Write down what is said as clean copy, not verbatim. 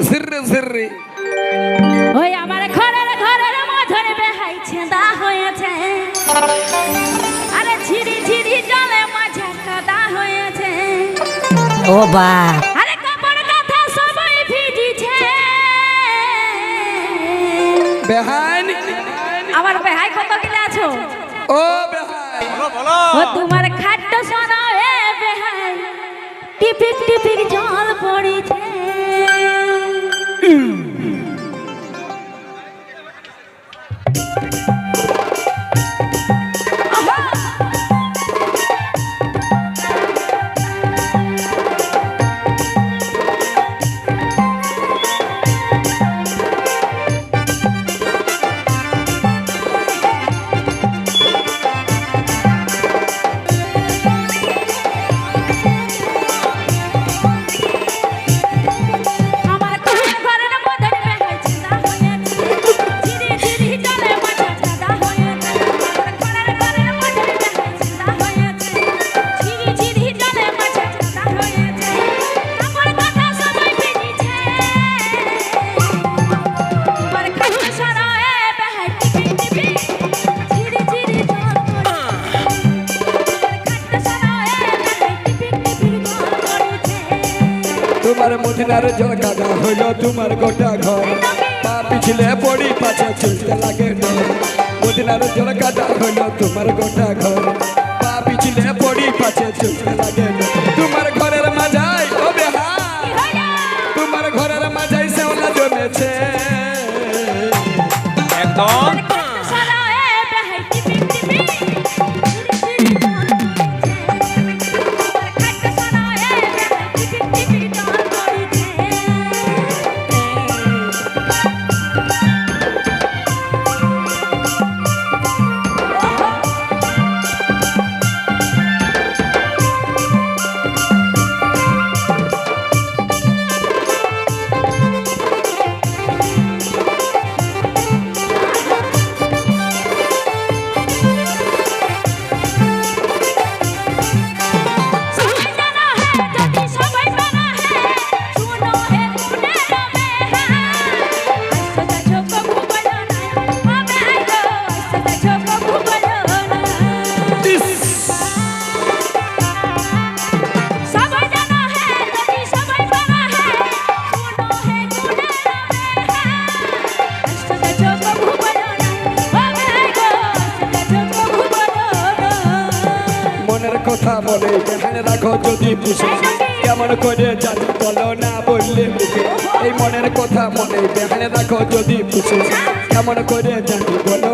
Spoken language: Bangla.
জিররে জিররে ওই আমার ঘরের মাঝে বেহাই ছেঁদা হয়েছে, আরে ঝিরি ঝিরি জলে মাঝে কাদা হয়েছে। ও বা আরে কাপড় কাঁথা সবাই ভিজিছে। বেহান আমার বেহাই কত কিলে আছো? ও বেহাই ও তোমার খাট্ট সোনা এ বেহাই টিপিক টিপিক জল পড়িছে। তোমার মদিনার জল কাদা হইল তোমার গোটা ঘর, পা পিছলে পড়ি পাছে চলতে লাগে ডর। মদিনার জল কাদা হইল তোমার গোটা ঘর, পা পিছলে পড়ি পাছে চলতে লাগে ডর। তোমার ঘরের মাঝাই ও বেহাই, তোমার ঘরের মাঝাই শ্যাওলা জমেছে একদম। কথা বলে বেহান রাখো যদি পুষে, কেমন করে জানি বলো না বললে মুখে। এই মনের কথা মনে বেহান রাখো যদি পুষে, কেমন করে জানি বলো